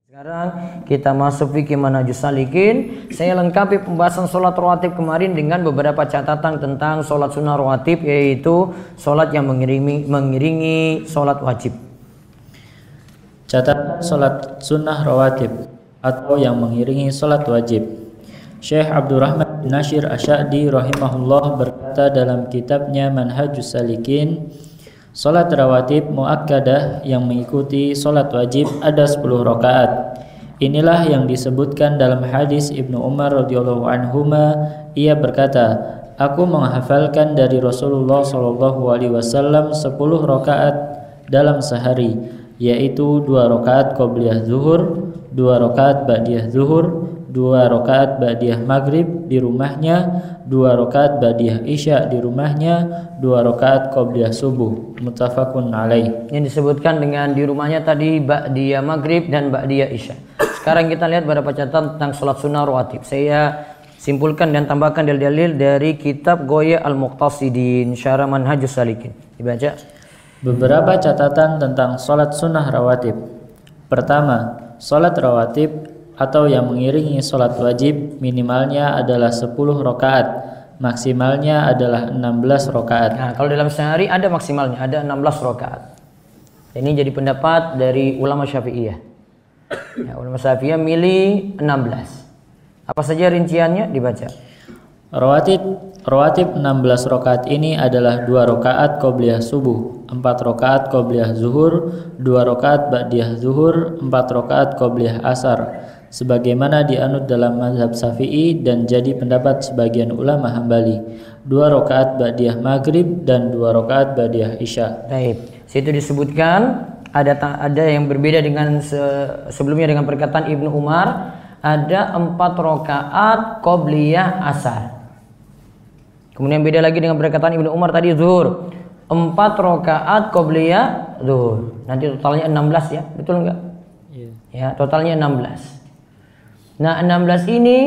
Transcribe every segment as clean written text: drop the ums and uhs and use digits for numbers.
Sekarang kita masuk fikih manhajus salikin. Saya lengkapi pembahasan sholat rawatib kemarin dengan beberapa catatan tentang sholat sunnah rawatib, yaitu sholat yang mengiringi sholat wajib. Catatan sholat sunnah rawatib atau yang mengiringi sholat wajib. Syekh Abdurrahman bin Nasir Asy'adi rahimahullah berkata dalam kitabnya Manhajus Salikin, sholat rawatib muakkadah yang mengikuti sholat wajib ada 10 rakaat. Inilah yang disebutkan dalam hadis Ibnu Umar radhiyallahu anhuma. Ia berkata, aku menghafalkan dari Rasulullah sallallahu alaihi wasallam 10 rakaat dalam sehari, yaitu 2 rakaat qobliyah zuhur, 2 rakaat ba'diyah zuhur, 2 rakaat ba'diyah maghrib di rumahnya, 2 rakaat ba'diyah isya di rumahnya, 2 rakaat qobliyah subuh. Muttafaqun alaih. Yang disebutkan dengan di rumahnya tadi ba'diyah maghrib dan ba'diyah isya. Sekarang kita lihat beberapa catatan tentang sholat sunnah rawatib. Saya simpulkan dan tambahkan dalil-dalil dari kitab Ghoya Al-Muqtasidin Syarah Manhajus Salikin. Dibaca. Beberapa catatan tentang sholat sunnah rawatib. Pertama, sholat rawatib atau yang mengiringi sholat wajib minimalnya adalah 10 rakaat, maksimalnya adalah 16 rakaat. Nah, kalau dalam sehari ada maksimalnya, ada 16 rakaat. Ini jadi pendapat dari ulama Syafi'iyah. Ya, ulama Syafi'iyah milih 16. Apa saja rinciannya? Dibaca. Rawatib 16 rakaat ini adalah 2 rakaat qobliyah subuh, 4 rakaat qobliyah zuhur, 2 rakaat ba'diyah zuhur, 4 rakaat qobliyah asar, sebagaimana dianut dalam mazhab Syafi'i dan jadi pendapat sebagian ulama Hambali, 2 rakaat ba'diyah maghrib dan 2 rakaat ba'diyah isya. Baik, situ disebutkan ada yang berbeda dengan sebelumnya dengan perkataan Ibnu Umar, ada 4 rakaat qobliyah asar. Kemudian beda lagi dengan perkataan Ibnu Umar tadi zuhur, 4 rakaat qobliyah zuhur. Nanti totalnya 16 ya, betul enggak? Iya. Ya, totalnya 16. Nah, 16 ini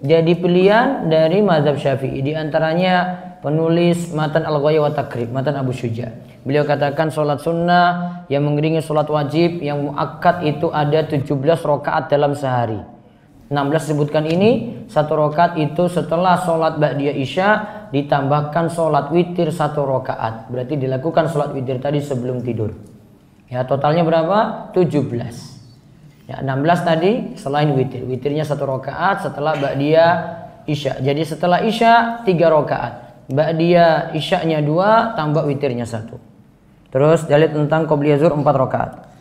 jadi pilihan dari mazhab Syafi'i. Di antaranya penulis Matan Al-Ghaya wa Takrib, Matan Abu Syuja. Beliau katakan sholat sunnah yang mengiringi sholat wajib yang muakkad itu ada 17 rakaat dalam sehari. 16 sebutkan ini, 1 rakaat itu setelah sholat ba'diyah isya ditambahkan sholat witir 1 rakaat. Berarti dilakukan sholat witir tadi sebelum tidur. Ya, totalnya berapa? 17. Ya, 16 tadi selain witir. Witirnya 1 rakaat setelah ba'diyah isya. Jadi setelah isya 3 rakaat. Ba'diyah isya'nya 2 tambah witirnya 1. Terus dalil tentang qobliyah zuhur 4 rakaat.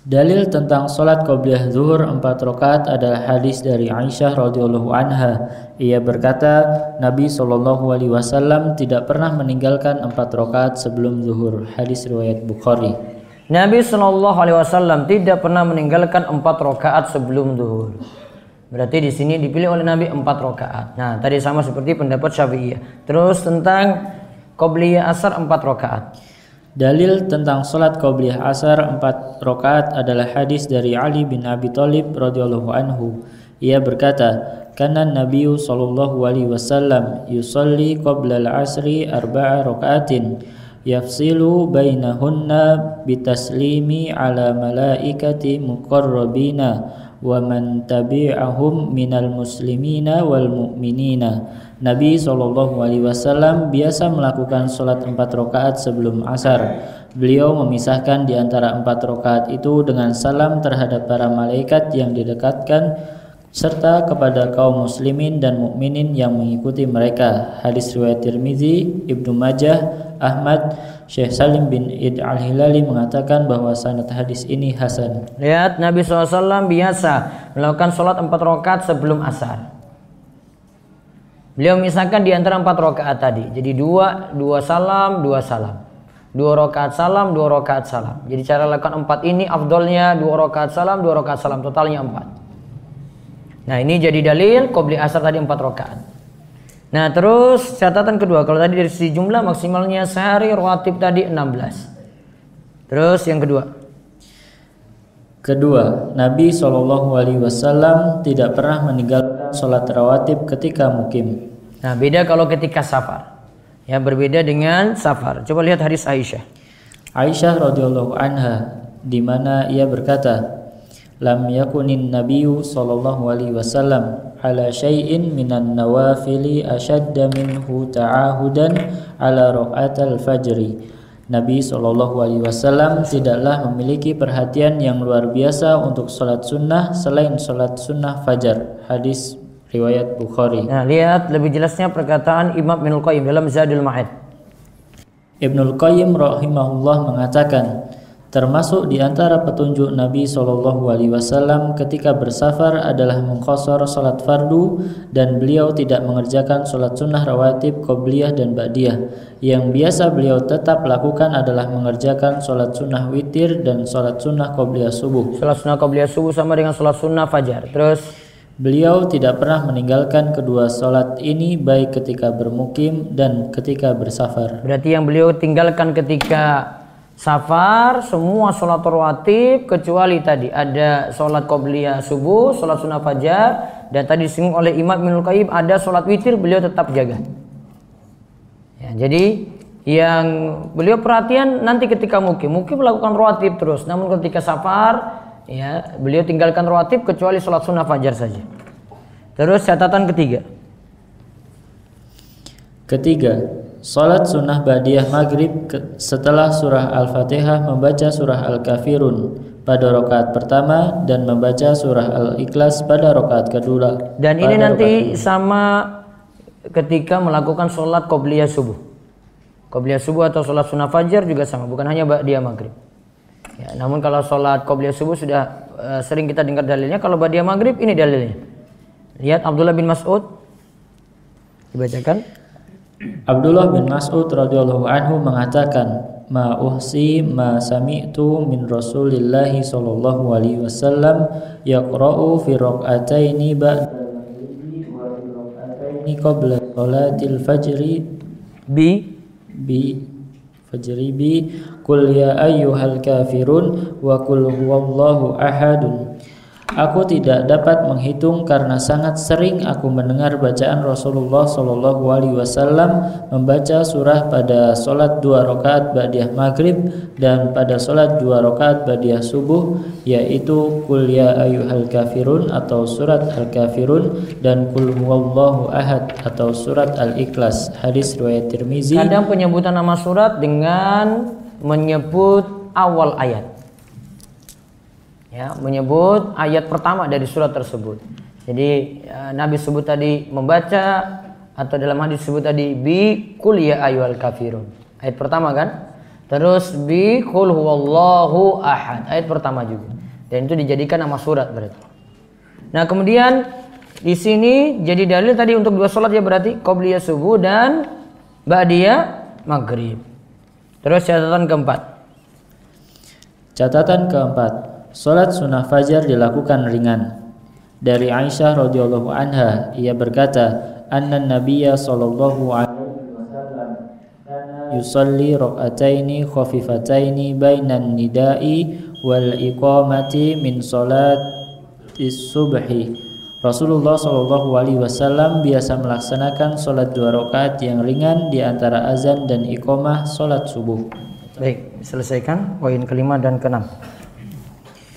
Dalil tentang sholat qobliyah zuhur 4 rakaat adalah hadis dari Aisyah radhiyallahu anha. Ia berkata, Nabi SAW tidak pernah meninggalkan 4 rakaat sebelum zuhur. Hadis riwayat Bukhari. Nabi SAW tidak pernah meninggalkan 4 rakaat sebelum zuhur. Berarti di sini dipilih oleh Nabi 4 rakaat. Nah, tadi sama seperti pendapat Syafi'iyah. Terus tentang qobliyah asar 4 rakaat. Dalil tentang sholat qobliyah asar 4 rakaat adalah hadis dari Ali bin Abi Thalib radhiyallahu anhu. Ia berkata, "Kana Nabiyyu sallallahu alaihi wasallam yusalli qabla al-'asri 4 rakaatin yafsilu bainahunna bitaslimi ala malaikati muqarrabina wa man tabi'ahum minal muslimina wal mu'minina." Nabi SAW biasa melakukan sholat 4 rakaat sebelum asar. Beliau memisahkan di antara 4 rakaat itu dengan salam terhadap para malaikat yang didekatkan serta kepada kaum muslimin dan mukminin yang mengikuti mereka. Hadis riwayat Tirmizi, Ibnu Majah, Ahmad. Syekh Salim bin Id Al-Hilali mengatakan bahwa sanad hadis ini hasan. Lihat, Nabi SAW biasa melakukan sholat 4 rakaat sebelum asar. Beliau misalkan di antara 4 rakaat tadi. Jadi 2 salam, 2 salam. 2 rakaat salam, 2 rakaat salam. Jadi cara lakukan 4 ini afdolnya 2 rakaat salam, 2 rakaat salam, totalnya 4. Nah, ini jadi dalil qobliyah asar tadi 4 rakaat. Nah, terus catatan kedua, kalau tadi dari sisi jumlah maksimalnya sehari rawatib tadi 16. Terus yang kedua, Nabi SAW tidak pernah meninggalkan sholat rawatib ketika mukim. Nah, beda kalau ketika safar. Ya, berbeda dengan safar. Coba lihat hadis Aisyah. Aisyah radhiyallahu anha, di mana ia berkata, lam yakunin nabiyyu sallallahu alaihi wasallam ala syai'in minan nawafili ashadda minhu ta'ahudan ala raqatal fajri. Nabi sallallahu alaihi wasallam tidaklah memiliki perhatian yang luar biasa untuk salat sunnah selain salat sunnah fajar. Hadis riwayat Bukhari. Nah, lihat lebih jelasnya perkataan Imam Ibnul Qayyim dalam Zadul Ma'ad. Ibnul Qayyim rahimahullah mengatakan, termasuk di antara petunjuk Nabi sallallahu alaihi wasallam ketika bersafar adalah mengqashar salat fardu, dan beliau tidak mengerjakan salat sunnah rawatib qobliyah dan ba'diyah. Yang biasa beliau tetap lakukan adalah mengerjakan salat sunnah witir dan salat sunnah qobliyah subuh. Salat sunnah qobliyah subuh sama dengan salat sunnah fajar. Terus beliau tidak pernah meninggalkan kedua salat ini baik ketika bermukim dan ketika bersafar. Berarti yang beliau tinggalkan ketika safar semua salat rawatib kecuali tadi ada salat qobliyah subuh, salat sunnah fajar, dan tadi disinggung oleh Imam Ibnul Qayyim ada salat witir beliau tetap jaga. Ya, jadi yang beliau perhatian nanti ketika mukim melakukan rawatib terus, namun ketika safar ya, beliau tinggalkan rawatib kecuali sholat sunnah fajar saja. Terus catatan ketiga, sholat sunnah ba'diyah maghrib setelah surah Al-Fatihah membaca surah Al-Kafirun pada rakaat pertama dan membaca surah Al-Ikhlas pada rakaat kedua. Dan ini nanti sama ketika melakukan sholat qobliyah subuh. Qobliyah subuh atau sholat sunnah fajar juga sama, bukan hanya ba'diyah maghrib. Ya, namun kalau sholat qobliyah subuh sudah sering kita dengar dalilnya. Kalau ba'diyah maghrib ini dalilnya. Lihat Abdullah bin Mas'ud, dibacakan. Abdullah bin Mas'ud radhiyallahu anhu mengatakan, ma uhsi ma sami'tu min Rasulillah sallallahu alaihi wasallam yaqra'u fi raq'ataini ba'da wa qabla salatil fajri fajri bi qul ya ayyuhal kafirun wa qul huwallahu ahadun. Aku tidak dapat menghitung karena sangat sering aku mendengar bacaan Rasulullah sallallahu alaihi wasallam membaca surah pada salat 2 rakaat ba'diyah maghrib dan pada salat 2 rakaat ba'diyah subuh, yaitu qul ya ayyuhal kafirun atau surat Al-Kafirun dan qul huwallahu ahad atau surat Al-Ikhlas. Hadis riwayat Tirmizi. Kadang penyebutan nama surat dengan menyebut awal ayat. Ya, menyebut ayat pertama dari surat tersebut. Jadi Nabi sebut tadi membaca, atau dalam hadis sebut tadi bi qul ya ayyuhal kafirun. Ayat pertama kan? Terus bi qul huwallahu ahad. Ayat pertama juga. Dan itu dijadikan nama surat berarti. Nah, kemudian di sini jadi dalil tadi untuk 2 salat ya, berarti qobliyah subuh dan ba'diyah maghrib. Terus catatan keempat. Salat sunnah fajar dilakukan ringan. Dari Aisyah radhiyallahu anha, ia berkata, anna nabiyya sallallahu alaihi wasallam kana yusalli raq'ataini khafifataini bainan nida'i wal iqamati min salatis subhi. Rasulullah sallallahu alaihi wasallam biasa melaksanakan salat 2 rakaat yang ringan di antara azan dan iqamah salat subuh. Baik, selesaikan poin kelima dan keenam.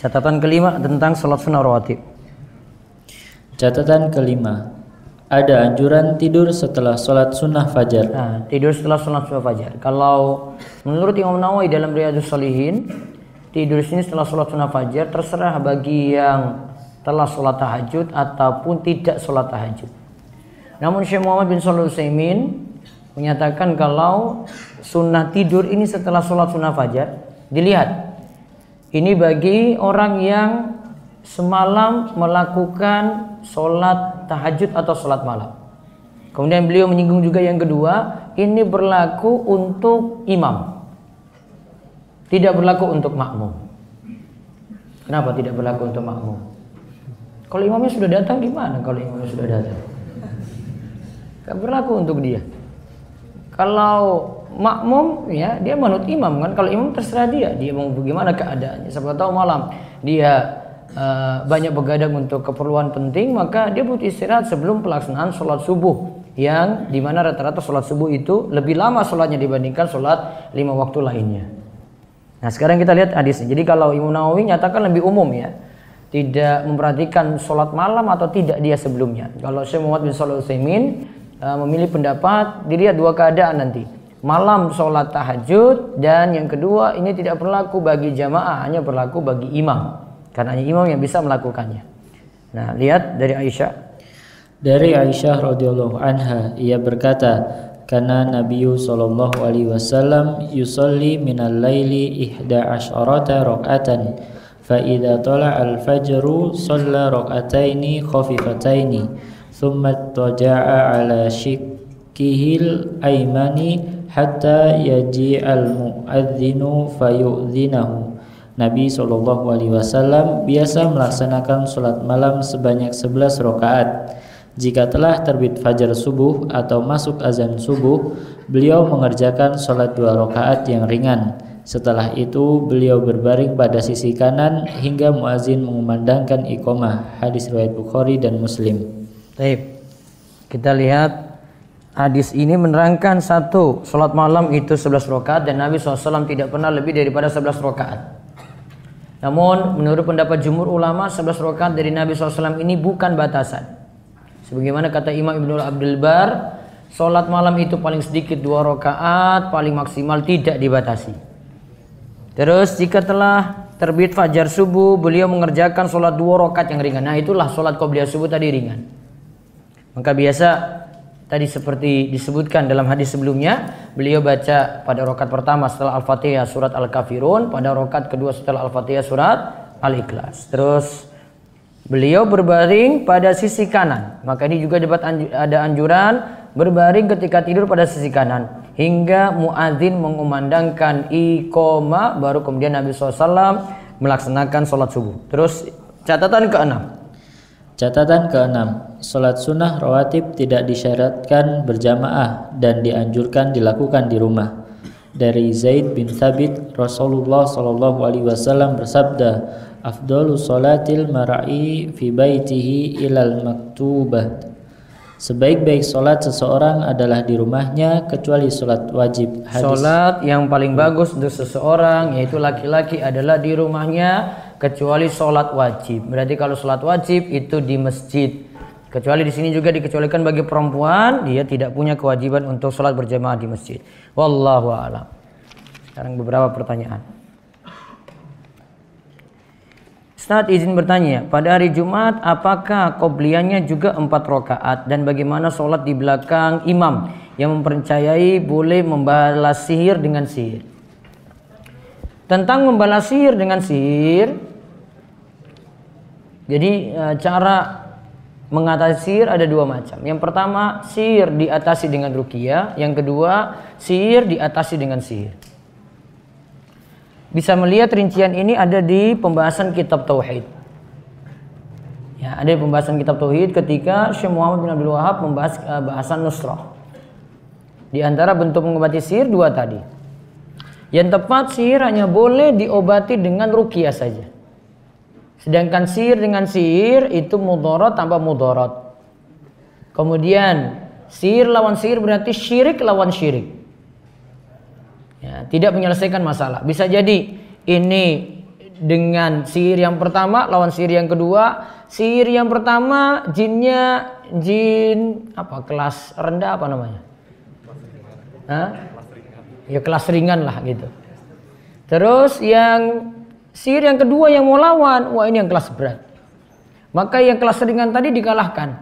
Catatan kelima tentang salat sunnah rawatib. Catatan kelima, ada anjuran tidur setelah salat sunnah fajar. Nah, tidur setelah salat sunnah fajar. Kalau menurut Imam Nawawi dalam Riyadhus Shalihin, tidur sini setelah salat sunnah fajar terserah bagi yang telah salat tahajud ataupun tidak salat tahajud. Namun Syekh Muhammad bin Shalih Al-Utsaimin menyatakan kalau sunnah tidur ini setelah salat sunnah fajar, dilihat ini bagi orang yang semalam melakukan sholat tahajud atau sholat malam. Kemudian beliau menyinggung juga yang kedua, ini berlaku untuk imam, tidak berlaku untuk makmum. Kenapa tidak berlaku untuk makmum? Kalau imamnya sudah datang gimana? Kalau imamnya sudah datang, tidak berlaku untuk dia. Kalau makmum ya dia manut imam kan. Kalau imam terserah dia mau bagaimana keadaannya. Siapa tahu malam dia banyak begadang untuk keperluan penting, maka dia butuh istirahat sebelum pelaksanaan sholat subuh, yang dimana rata-rata sholat subuh itu lebih lama sholatnya dibandingkan sholat 5 waktu lainnya. Nah, sekarang kita lihat hadisnya. Jadi kalau Imam Nawawi nyatakan lebih umum ya, tidak memperhatikan sholat malam atau tidak dia sebelumnya. Kalau Syekh Muhammad bin Shalih Al-Utsaimin memilih pendapat, dilihat dua keadaan nanti. Malam sholat tahajud, dan yang kedua ini tidak berlaku bagi jamaah, hanya berlaku bagi imam. Karena hanya imam yang bisa melakukannya. Nah, lihat dari Aisyah. Dari Aisyah radhiyallahu anha, ia berkata, karena Nabi sallallahu alaihi wasallam yusalli minal laili 11 raka'atan. فإذا طلع الفجر صلى ركعتين خفيفتين ثم اضطجع على شقه الأيمن حتى يجيء المؤذن فيؤذنه. Nabi SAW biasa melaksanakan sholat malam sebanyak 11 rakaat. Jika telah terbit fajar subuh atau masuk azan subuh, beliau mengerjakan sholat 2 rakaat yang ringan. Setelah itu beliau berbaring pada sisi kanan hingga muazin mengumandangkan iqamah. Hadis riwayat Bukhari dan Muslim. Baik. Kita lihat hadis ini menerangkan satu, sholat malam itu 11 rakaat dan Nabi SAW tidak pernah lebih daripada 11 rakaat. Namun menurut pendapat jumhur ulama, 11 rakaat dari Nabi SAW ini bukan batasan. Sebagaimana kata Imam Ibnu Abdul Bar, sholat malam itu paling sedikit 2 rakaat, paling maksimal tidak dibatasi. Terus jika telah terbit fajar subuh, beliau mengerjakan sholat 2 rakaat yang ringan. Nah, itulah sholat qobliyah subuh tadi ringan. Maka biasa tadi seperti disebutkan dalam hadis sebelumnya, beliau baca pada rakaat pertama setelah Al-Fatihah surat Al-Kafirun, pada rakaat kedua setelah Al-Fatihah surat Al-Ikhlas. Terus beliau berbaring pada sisi kanan. Maka ini juga ada anjuran berbaring ketika tidur pada sisi kanan hingga muadzin mengumandangkan iqamah, baru kemudian Nabi SAW melaksanakan sholat subuh. Terus catatan ke-6. Catatan ke-6, sholat sunnah rawatib tidak disyaratkan berjamaah dan dianjurkan dilakukan di rumah. Dari Zaid bin Thabit, Rasulullah SAW bersabda, afdalu sholatil mar'i fi baitihi ilal maktubah. Sebaik-baik sholat seseorang adalah di rumahnya kecuali sholat wajib. Hadis. Sholat yang paling bagus untuk seseorang yaitu laki-laki adalah di rumahnya kecuali sholat wajib. Berarti kalau sholat wajib itu di masjid. Kecuali di sini juga dikecualikan bagi perempuan, dia tidak punya kewajiban untuk sholat berjamaah di masjid. Wallahu a'lam. Sekarang beberapa pertanyaan. Ustaz izin bertanya, pada hari Jumat apakah qobliyahnya juga 4 rakaat dan bagaimana sholat di belakang imam yang mempercayai boleh membalas sihir dengan sihir? Tentang membalas sihir dengan sihir, jadi cara mengatasi sihir ada 2 macam. Yang pertama, sihir diatasi dengan ruqyah. Yang kedua, sihir diatasi dengan sihir. Bisa melihat rincian ini ada di pembahasan kitab Tauhid. Ya, ada di pembahasan kitab Tauhid ketika Syekh Muhammad bin Abdul Wahab membahas bahasan nusrah. Di antara bentuk mengobati sihir 2 tadi. Yang tepat, sihir hanya boleh diobati dengan ruqyah saja. Sedangkan sihir dengan sihir itu mudarat tanpa mudarat. Kemudian sihir lawan sihir berarti syirik lawan syirik. Ya, tidak menyelesaikan masalah. Bisa jadi ini dengan sihir yang pertama lawan sihir yang kedua. Sihir yang pertama jinnya jin apa, kelas rendah apa namanya? Hah? Ya kelas ringan lah gitu. Terus yang sihir yang kedua yang mau lawan, wah ini yang kelas berat. Maka yang kelas ringan tadi dikalahkan.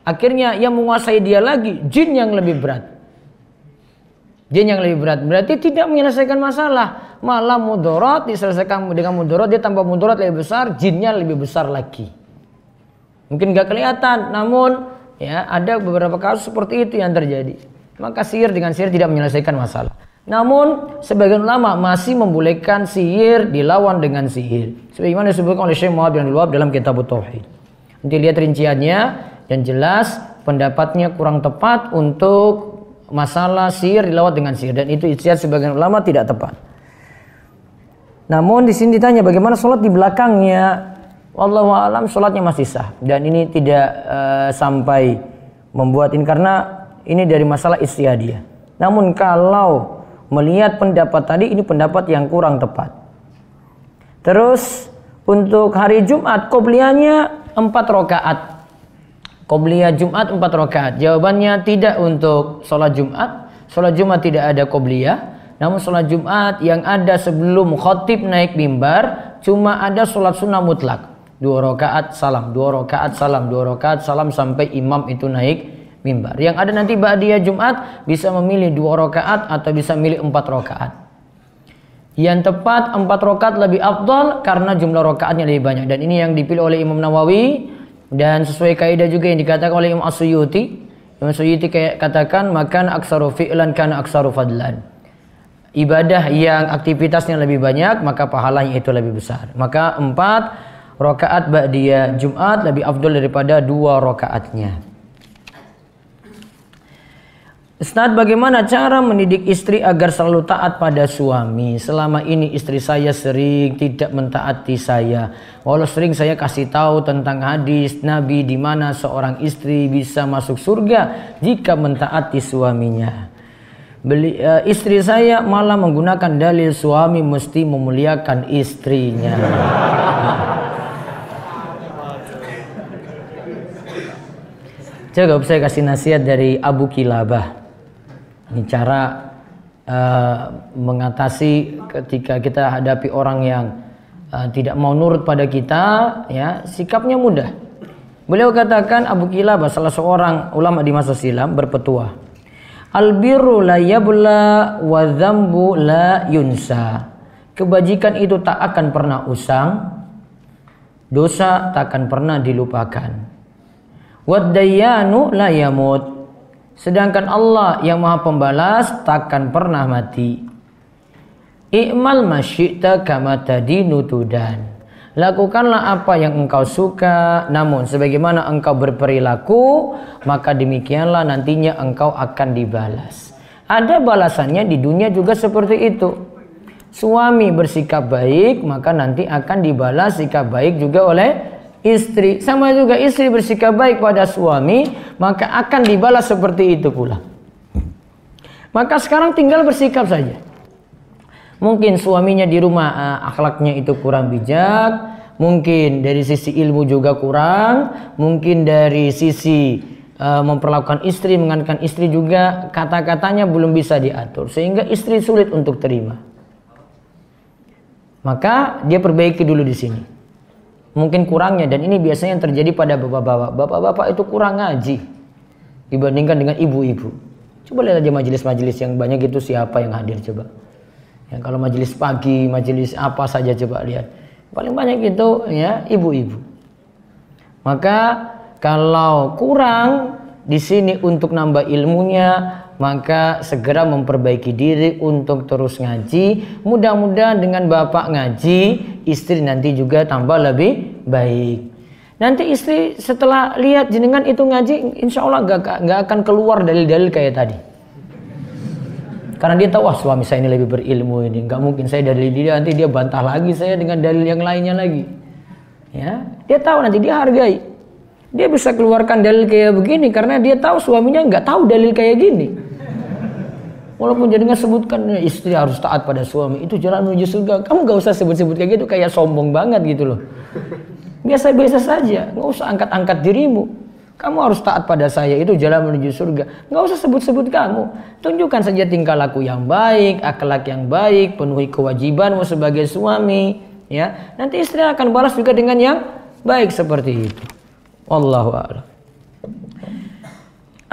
Akhirnya yang menguasai dia lagi jin yang lebih berat. Jin yang lebih berat berarti tidak menyelesaikan masalah, malah mudarat. Diselesaikan dengan mudarat, dia tambah mudarat lebih besar, jinnya lebih besar lagi. Mungkin gak kelihatan, namun ya ada beberapa kasus seperti itu yang terjadi. Maka sihir dengan sihir tidak menyelesaikan masalah. Namun sebagian ulama masih membolehkan sihir dilawan dengan sihir, sebagaimana disebutkan oleh Syekh Muhammad bin Abdul Wahab dalam kitab Tauhid. Nanti lihat rinciannya, dan jelas pendapatnya kurang tepat untuk masalah sihir dilawat dengan sihir, dan itu ijtihad sebagian ulama tidak tepat. Namun di sini ditanya bagaimana sholat di belakangnya. Wallahu a'lam, sholatnya masih sah, dan ini tidak sampai membuat ini karena ini dari masalah ijtihadiyah. Namun kalau melihat pendapat tadi, ini pendapat yang kurang tepat. Terus Untuk hari Jumat qobliyahnya 4 rakaat. Qobliyah Jumat 4 rakaat. Jawabannya tidak untuk sholat Jumat. Sholat Jumat tidak ada qobliyah. Namun sholat Jumat yang ada sebelum khatib naik mimbar cuma ada sholat sunnah mutlak. 2 rakaat salam, 2 rakaat salam, 2 rakaat salam sampai imam itu naik mimbar. Yang ada nanti ba'diyah Jumat bisa memilih 2 rakaat atau bisa milih 4 rakaat. Yang tepat 4 rakaat lebih afdal karena jumlah rakaatnya lebih banyak, dan ini yang dipilih oleh Imam Nawawi dan sesuai kaidah juga yang dikatakan oleh Imam As-Suyuti. Imam As-Suyuti katakan makan aksaru fi'lan kana aksaru fadlan. Ibadah yang aktivitasnya lebih banyak maka pahalanya itu lebih besar. Maka 4 rakaat ba'diyah Jumat lebih afdal daripada 2 rakaatnya. Ustaz, bagaimana cara mendidik istri agar selalu taat pada suami? Selama ini istri saya sering tidak mentaati saya. Walau sering saya kasih tahu tentang hadis Nabi di mana seorang istri bisa masuk surga jika mentaati suaminya. Istri saya malah menggunakan dalil suami mesti memuliakan istrinya. Coba saya kasih nasihat dari Abu Kilabah. Ini cara mengatasi ketika kita hadapi orang yang tidak mau nurut pada kita, ya, sikapnya mudah. Beliau katakan, Abu Kilabah salah seorang ulama di masa silam berpetua, al-birru la yabla wa dzambu la yunsa. Kebajikan itu tak akan pernah usang, dosa tak akan pernah dilupakan. Wad dayyanu la yamut. Sedangkan Allah yang maha pembalas takkan pernah mati. I'mal masyi'ta kama tadinu tudan. Lakukanlah apa yang engkau suka, namun sebagaimana engkau berperilaku, maka demikianlah nantinya engkau akan dibalas. Ada balasannya di dunia juga seperti itu. Suami bersikap baik, maka nanti akan dibalas sikap baik juga oleh istri. Sama juga istri bersikap baik pada suami, maka akan dibalas seperti itu pula. Maka sekarang tinggal bersikap saja. Mungkin suaminya di rumah akhlaknya itu kurang bijak, mungkin dari sisi ilmu juga kurang, mungkin dari sisi memperlakukan istri, mengantarkan istri juga kata-katanya belum bisa diatur, sehingga istri sulit untuk terima. Maka dia perbaiki dulu di sini. Mungkin kurangnya, dan ini biasanya yang terjadi pada bapak-bapak. Bapak-bapak itu kurang ngaji dibandingkan dengan ibu-ibu. Coba lihat aja majelis-majelis yang banyak itu siapa yang hadir coba. Ya, kalau majelis pagi, majelis apa saja coba lihat. Paling banyak itu ya ibu-ibu. Maka kalau kurang di sini untuk nambah ilmunya, maka segera memperbaiki diri untuk terus ngaji. Mudah-mudahan dengan bapak ngaji, istri nanti juga tambah lebih baik. Nanti istri setelah lihat jenengan itu ngaji, insya Allah gak akan keluar dalil-dalil kayak tadi. Karena dia tahu, wah suami saya ini lebih berilmu ini, nggak mungkin saya dalil dia, nanti dia bantah lagi saya dengan dalil yang lainnya lagi. Ya, dia tahu nanti dia hargai. Dia bisa keluarkan dalil kayak begini karena dia tahu suaminya nggak tahu dalil kayak gini. Walaupun jenengan sebutkan istri harus taat pada suami, itu jalan menuju surga. Kamu nggak usah sebut-sebut kayak gitu, kayak sombong banget gitu loh. Biasa-biasa saja, nggak usah angkat-angkat dirimu. Kamu harus taat pada saya, itu jalan menuju surga. Nggak usah sebut-sebut kamu. Tunjukkan saja tingkah laku yang baik, akhlak yang baik, penuhi kewajibanmu sebagai suami. Ya, nanti istri akan balas juga dengan yang baik seperti itu. Wallahu a'lam.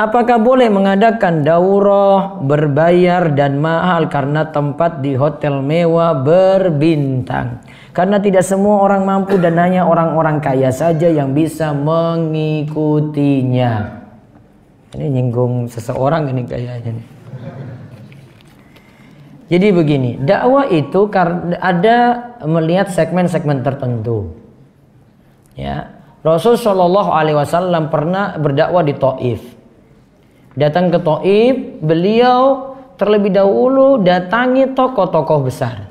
Apakah boleh mengadakan daurah berbayar dan mahal karena tempat di hotel mewah berbintang? Karena tidak semua orang mampu dan hanya orang-orang kaya saja yang bisa mengikutinya. Ini nyinggung seseorang ini kayaknya. Jadi begini, dakwah itu ada melihat segmen-segmen tertentu. Ya, Rasul Shallallahu Alaihi Wasallam pernah berdakwah di Taif. Datang ke Taif, beliau terlebih dahulu datangi tokoh-tokoh besar.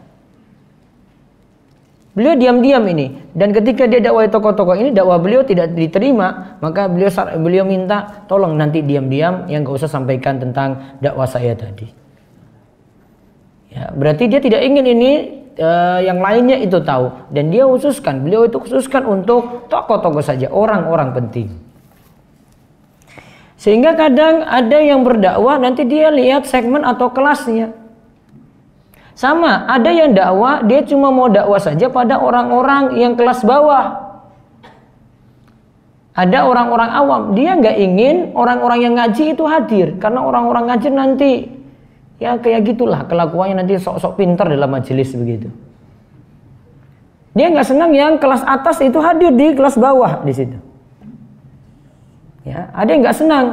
Beliau diam-diam ini, dan ketika dia dakwah tokoh-tokoh ini, dakwah beliau tidak diterima, maka beliau minta tolong nanti diam-diam yang gak usah sampaikan tentang dakwah saya tadi. Ya, berarti dia tidak ingin ini yang lainnya itu tahu, dan beliau itu khususkan untuk tokoh-tokoh saja, orang-orang penting. Sehingga kadang ada yang berdakwah nanti dia lihat segmen atau kelasnya. Sama, ada yang dakwah dia cuma mau dakwah saja pada orang-orang yang kelas bawah. Ada orang-orang awam, dia nggak ingin orang-orang yang ngaji itu hadir, karena orang-orang ngaji nanti ya kayak gitulah kelakuannya, nanti sok-sok pintar dalam majelis begitu. Dia nggak senang yang kelas atas itu hadir di kelas bawah di situ. Ya, ada yang nggak senang.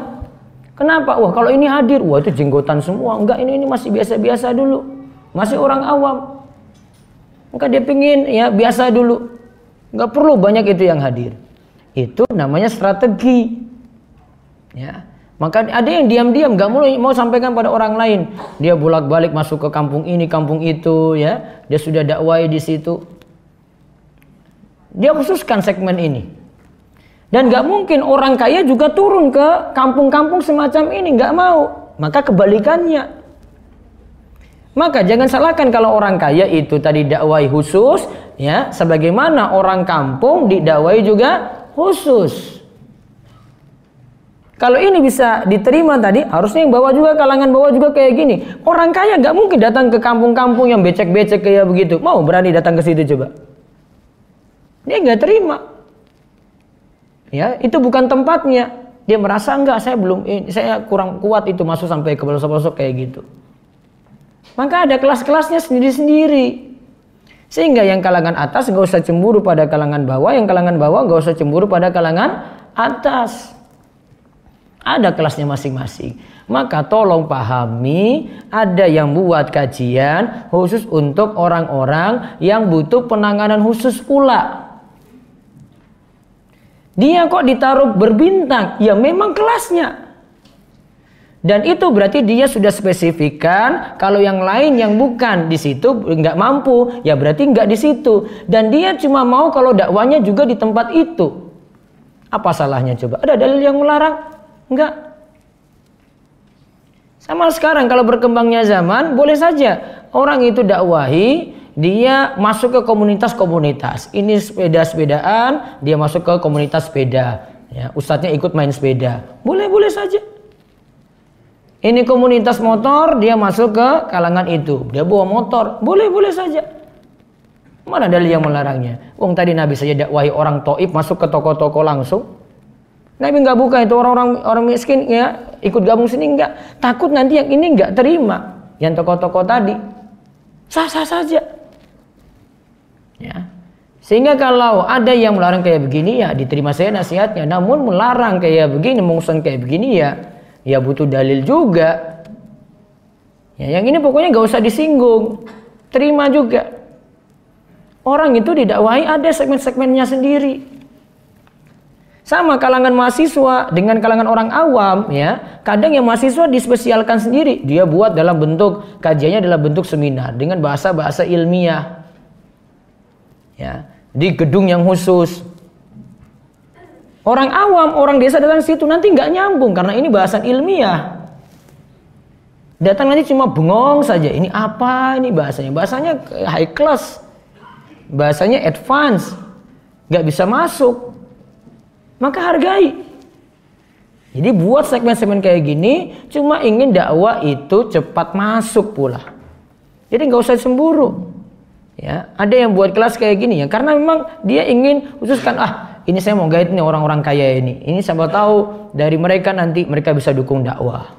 Kenapa? Wah, kalau ini hadir, wah itu jenggotan semua. Enggak, ini masih biasa-biasa dulu, masih orang awam. Maka dia pingin ya biasa dulu, nggak perlu banyak itu yang hadir. Itu namanya strategi. Ya. Maka ada yang diam-diam nggak mau sampaikan pada orang lain. Dia bolak-balik masuk ke kampung ini, kampung itu, ya. Dia sudah dakwai di situ. Dia khususkan segmen ini. Dan nggak mungkin orang kaya juga turun ke kampung-kampung semacam ini, nggak mau. Maka kebalikannya. Maka jangan salahkan kalau orang kaya itu tadi dakwai khusus, ya. Sebagaimana orang kampung didakwai juga khusus. Kalau ini bisa diterima tadi, harusnya yang bawah juga, kalangan bawah juga kayak gini. Orang kaya nggak mungkin datang ke kampung-kampung yang becek-becek kayak begitu. Mau berani datang ke situ coba? Dia nggak terima. Ya, itu bukan tempatnya. Dia merasa enggak, saya kurang kuat itu masuk sampai ke pelosok-pelosok kayak gitu. Maka ada kelas-kelasnya sendiri-sendiri. Sehingga yang kalangan atas nggak usah cemburu pada kalangan bawah, yang kalangan bawah nggak usah cemburu pada kalangan atas. Ada kelasnya masing-masing. Maka tolong pahami, ada yang buat kajian khusus untuk orang-orang yang butuh penanganan khusus pula. Dia kok ditaruh berbintang? Ya memang kelasnya. Dan itu berarti dia sudah spesifikkan kalau yang lain yang bukan di situ nggak mampu, ya berarti nggak di situ. Dan dia cuma mau kalau dakwanya juga di tempat itu. Apa salahnya coba? Ada dalil yang melarang? Enggak. Sama sekarang kalau berkembangnya zaman, boleh saja orang itu dakwahi, dia masuk ke komunitas-komunitas. Ini sepeda-sepedaan, dia masuk ke komunitas sepeda. Ya, ustadznya ikut main sepeda. Boleh-boleh saja. Ini komunitas motor, dia masuk ke kalangan itu. Dia bawa motor, boleh-boleh saja. Mana dalil yang melarangnya? Wong tadi Nabi saja dakwahi orang Taif masuk ke toko-toko langsung. Nabi nggak buka itu orang miskin ya ikut gabung sini, nggak, takut nanti yang ini nggak terima, yang toko-toko tadi sah-sah saja. Ya. Sehingga kalau ada yang melarang kayak begini ya diterima saya nasihatnya. Namun melarang kayak begini, mengusung kayak begini ya butuh dalil juga. Ya, yang ini pokoknya nggak usah disinggung, terima juga. Orang itu didakwahi ada segmen-segmennya sendiri. Sama kalangan mahasiswa dengan kalangan orang awam, ya. Kadang yang mahasiswa dispesialkan sendiri. Dia buat dalam bentuk kajiannya dalam bentuk seminar dengan bahasa-bahasa ilmiah. Ya, di gedung yang khusus. Orang awam, orang desa datang situ nanti nggak nyambung karena ini bahasan ilmiah. Datang nanti cuma bengong saja. Ini apa ini bahasanya? Bahasanya high class. Bahasanya advance. Nggak bisa masuk. Maka hargai. Jadi buat segmen-segmen kayak gini cuma ingin dakwah itu cepat masuk pula. Jadi nggak usah cemburu. Ya, ada yang buat kelas kayak gini ya karena memang dia ingin khususkan ini saya mau guide nih orang-orang kaya ini. Ini siapa tahu dari mereka nanti mereka bisa dukung dakwah.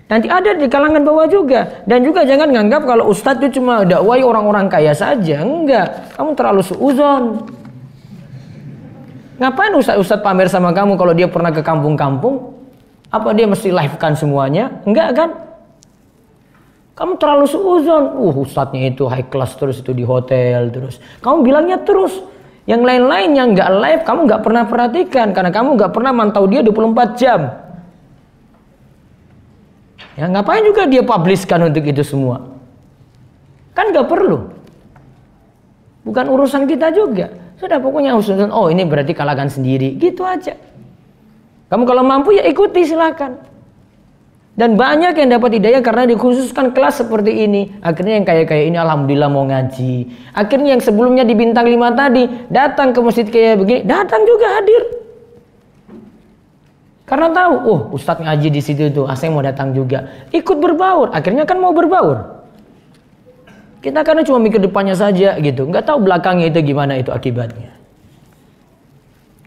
Nanti ada di kalangan bawah juga. Dan juga jangan nganggap kalau ustadz itu cuma dakwai orang-orang kaya saja. Enggak, kamu terlalu suuzon. Ngapain ustadz pamer sama kamu kalau dia pernah ke kampung-kampung? Apa dia mesti live-kan semuanya? Enggak kan? Kamu terlalu suuzon. Ustadznya itu high class terus itu di hotel terus. Kamu bilangnya terus. Yang lain-lain yang enggak live kamu enggak pernah perhatikan karena kamu enggak pernah mantau dia 24 jam. Ya ngapain juga dia publishkan untuk itu semua? Kan enggak perlu. Bukan urusan kita juga. Sudah pokoknya urusan ini berarti kalangan sendiri. Gitu aja. Kamu kalau mampu ya ikuti silakan. Dan banyak yang dapat hidayah karena dikhususkan kelas seperti ini. Akhirnya yang kaya-kaya ini alhamdulillah mau ngaji. Akhirnya yang sebelumnya di bintang 5 tadi datang ke masjid kayak begini, datang juga hadir. Karena tahu, oh ustadz ngaji di situ tuh, saya mau datang juga. Ikut berbaur, akhirnya kan mau berbaur. Kita karena cuma mikir depannya saja gitu, nggak tahu belakangnya itu gimana itu akibatnya.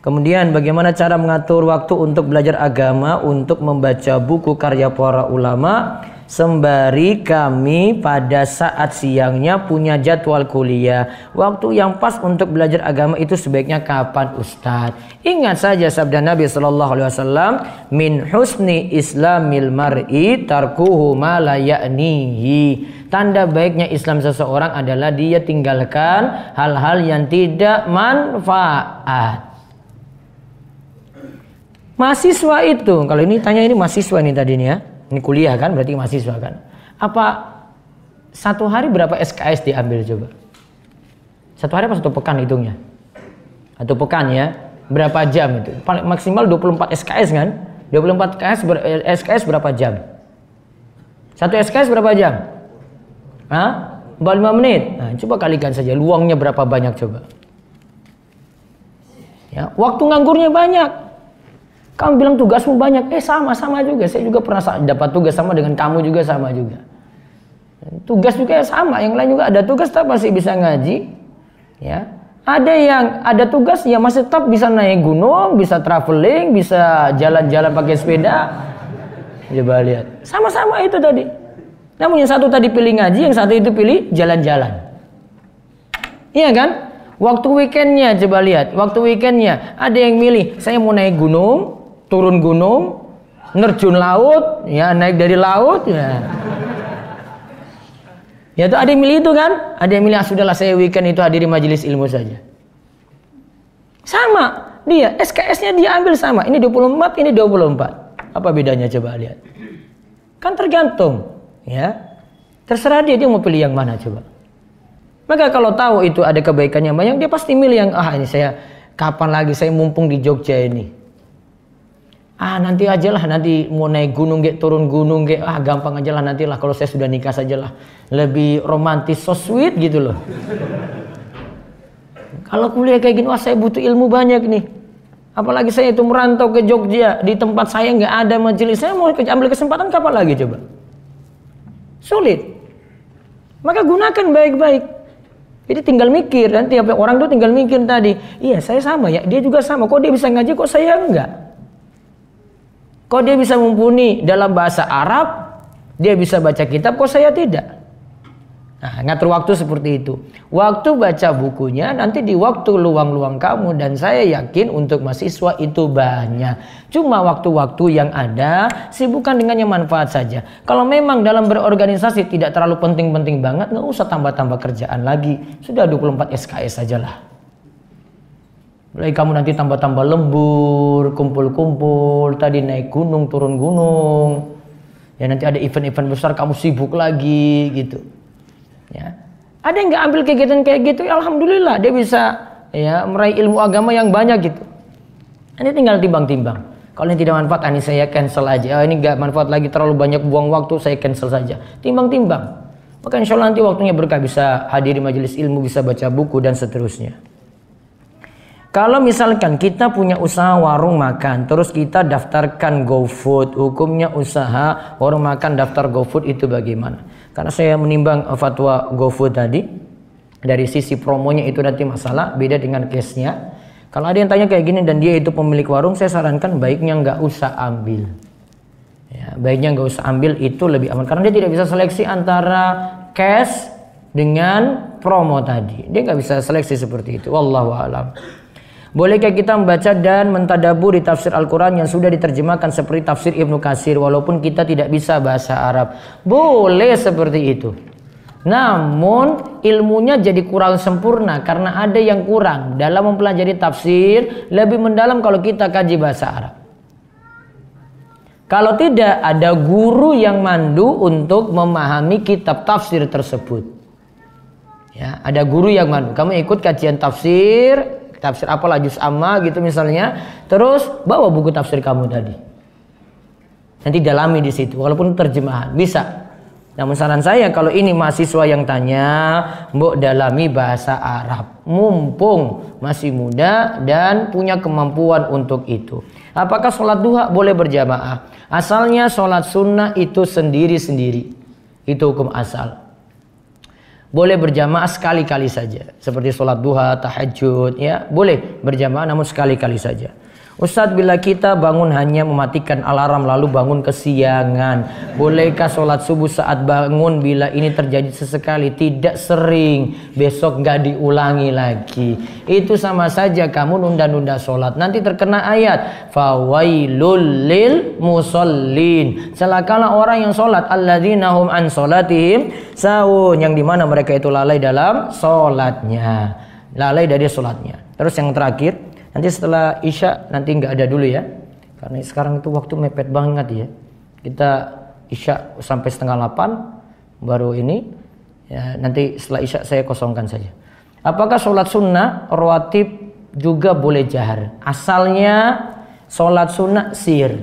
Kemudian bagaimana cara mengatur waktu untuk belajar agama, untuk membaca buku karya para ulama, sembari kami pada saat siangnya punya jadwal kuliah. Waktu yang pas untuk belajar agama itu sebaiknya kapan Ustadz? Ingat saja sabda Nabi SAW, min husni islamil mar'i tarkuhu ma la ya'nihi. Tanda baiknya Islam seseorang adalah dia tinggalkan hal-hal yang tidak manfaat. Mahasiswa itu, kalau ini tanya ini mahasiswa nih tadi nih ya, ini kuliah kan, berarti mahasiswa kan. Apa satu hari berapa SKS diambil coba? Satu hari apa satu pekan hitungnya? Satu pekan ya, berapa jam itu? Paling maksimal 24 SKS kan? 24 SKS berapa jam? Satu SKS berapa jam? Hah? 45 menit. Nah, coba kalikan saja, luangnya berapa banyak coba? Ya, waktu nganggurnya banyak. Kamu bilang tugasmu banyak, sama juga. Saya juga pernah dapat tugas sama dengan kamu juga sama juga. Tugas juga sama, yang lain juga ada tugas tapi masih bisa ngaji. Ya, ada yang ada tugas ya masih tetap bisa naik gunung, bisa traveling, bisa jalan-jalan pakai sepeda. Coba lihat, sama-sama itu tadi. Namun yang satu tadi pilih ngaji, yang satu itu pilih jalan-jalan. Iya kan? Waktu weekendnya coba lihat, waktu weekendnya ada yang milih, saya mau naik gunung, turun gunung, nerjun laut, ya naik dari laut, ya. Ya itu ada yang milih itu kan? Ada yang milih sudahlah saya weekend itu hadiri majelis ilmu saja. Sama, dia SKS-nya dia ambil sama. Ini 24, ini 24. Apa bedanya coba lihat? Kan tergantung, ya. Terserah dia mau pilih yang mana coba. Maka kalau tahu itu ada kebaikannya banyak, dia pasti milih yang ini saya kapan lagi saya mumpung di Jogja ini. Nanti aja lah, nanti mau naik gunung turun gunung gampang aja lah, nantilah kalau saya sudah nikah saja lah, lebih romantis, so sweet gitu loh. Kalau kuliah kayak gini, saya butuh ilmu banyak nih, apalagi saya itu merantau ke Jogja, di tempat saya nggak ada majelis, saya mau ambil kesempatan kapan lagi coba? Sulit. Maka gunakan baik-baik. Jadi tinggal mikir, dan tiap orang tuh tinggal mikir tadi, iya saya sama ya, dia juga sama, kok dia bisa ngaji, kok saya enggak? Kok dia bisa mumpuni dalam bahasa Arab, dia bisa baca kitab, kok saya tidak? Nah, ngatur waktu seperti itu. Waktu baca bukunya, nanti di waktu luang-luang kamu, dan saya yakin untuk mahasiswa itu banyak. Cuma waktu-waktu yang ada, sibukkan dengan yang manfaat saja. Kalau memang dalam berorganisasi tidak terlalu penting-penting banget, nggak usah tambah-tambah kerjaan lagi. Sudah 24 SKS sajalah. Mulai kamu nanti tambah-tambah lembur, kumpul-kumpul, tadi naik gunung, turun gunung. Ya nanti ada event-event besar kamu sibuk lagi gitu. Ya. Ada yang nggak ambil kegiatan kayak gitu, ya alhamdulillah dia bisa ya meraih ilmu agama yang banyak gitu. Ini tinggal timbang-timbang. Kalau ini tidak manfaat, ini saya cancel aja. Ini nggak manfaat lagi, terlalu banyak buang waktu, saya cancel saja. Timbang-timbang. Maka insya Allah nanti waktunya berkah, bisa hadiri majelis ilmu, bisa baca buku dan seterusnya. Kalau misalkan kita punya usaha warung makan, terus kita daftarkan GoFood, hukumnya usaha warung makan daftar GoFood itu bagaimana? Karena saya menimbang fatwa GoFood tadi, dari sisi promonya itu nanti masalah, beda dengan case-nya. Kalau ada yang tanya kayak gini dan dia itu pemilik warung, saya sarankan baiknya nggak usah ambil. Ya, baiknya nggak usah ambil, itu lebih aman. Karena dia tidak bisa seleksi antara cash dengan promo tadi. Dia nggak bisa seleksi seperti itu. Wallahu a'lam. Bolehkah kita membaca dan mentadaburi tafsir Al-Quran yang sudah diterjemahkan seperti tafsir Ibnu Katsir walaupun kita tidak bisa bahasa Arab? Boleh seperti itu. Namun ilmunya jadi kurang sempurna karena ada yang kurang dalam mempelajari tafsir, lebih mendalam kalau kita kaji bahasa Arab. Kalau tidak, ada guru yang mandu untuk memahami kitab tafsir tersebut. Ya, ada guru yang mandu. Kamu ikut kajian tafsir apalah juz amma gitu misalnya, terus bawa buku tafsir kamu tadi. Nanti dalami di situ, walaupun terjemahan bisa. Namun saran saya kalau ini mahasiswa yang tanya, mbok dalami bahasa Arab. Mumpung masih muda dan punya kemampuan untuk itu. Apakah sholat duha boleh berjamaah? Asalnya sholat sunnah itu sendiri-sendiri. Itu hukum asal. Boleh berjamaah sekali-kali saja. Seperti sholat duha, tahajud, ya boleh berjamaah namun sekali-kali saja. Ustadz, bila kita bangun hanya mematikan alarm lalu bangun kesiangan, bolehkah sholat subuh saat bangun bila ini terjadi sesekali? Tidak sering, besok nggak diulangi lagi. Itu sama saja kamu nunda-nunda sholat. Nanti terkena ayat fawailul lil musallin. Celakalah orang yang sholat, alladzina hum an sholatihim sahun, yang dimana mereka itu lalai dalam sholatnya, lalai dari sholatnya. Terus yang terakhir, nanti setelah Isya nanti nggak ada dulu ya, karena sekarang itu waktu mepet banget ya. Kita Isya sampai 7:30 baru ini ya, nanti setelah Isya saya kosongkan saja. Apakah sholat sunnah rawatib juga boleh jahar? Asalnya sholat sunnah sir,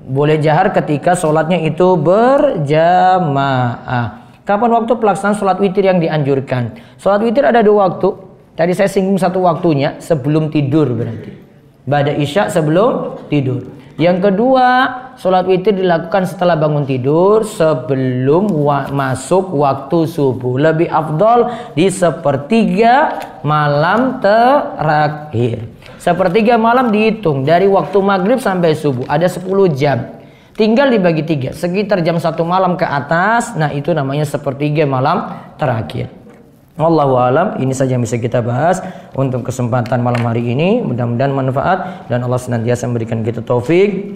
boleh jahar ketika sholatnya itu berjamaah. Kapan waktu pelaksanaan sholat witir yang dianjurkan? Sholat witir ada 2 waktu. Tadi saya singgung 1 waktunya, sebelum tidur berarti. Ba'da Isya sebelum tidur. Yang kedua, sholat witir dilakukan setelah bangun tidur sebelum masuk waktu subuh. Lebih afdol di sepertiga malam terakhir. Sepertiga malam dihitung dari waktu maghrib sampai subuh. Ada 10 jam. Tinggal dibagi 3. Sekitar jam 1 malam ke atas. Nah itu namanya sepertiga malam terakhir. Wallahu alam, ini saja yang bisa kita bahas untuk kesempatan malam hari ini. Mudah-mudahan manfaat dan Allah senantiasa memberikan kita taufik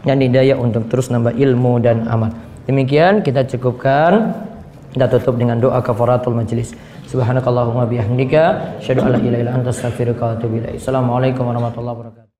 dan hidayah untuk terus nambah ilmu dan amal. Demikian kita cukupkan. Kita tutup dengan doa kafaratul majlis. Subhanakallahumma bihamdika asyhadu an la ilaha illa anta astaghfiruka wa atubu ilaik. Assalamualaikum warahmatullahi wabarakatuh.